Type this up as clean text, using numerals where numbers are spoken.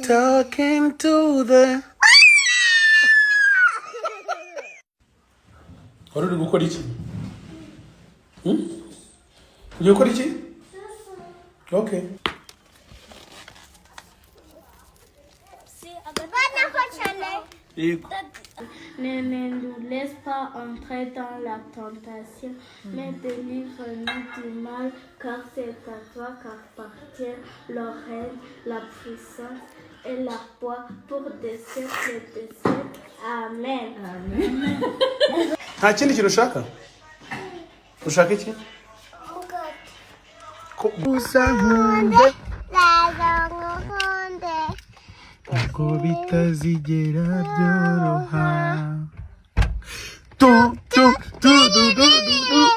Talking to the. Wari uri gukora iki? Ugiye gukora iki? Okay. Ne nous laisse pas entrer dans la tentation, mais délivre-nous du mal, car c'est à toi qu'appartient le règne, la puissance et la foi pour des siècles et des siècles. Amen. Amen. Nta kindi kintu ushaka? Ushaka iki? Usankunde uko bitazigera byoroha. Tu tu tu tu tu tu.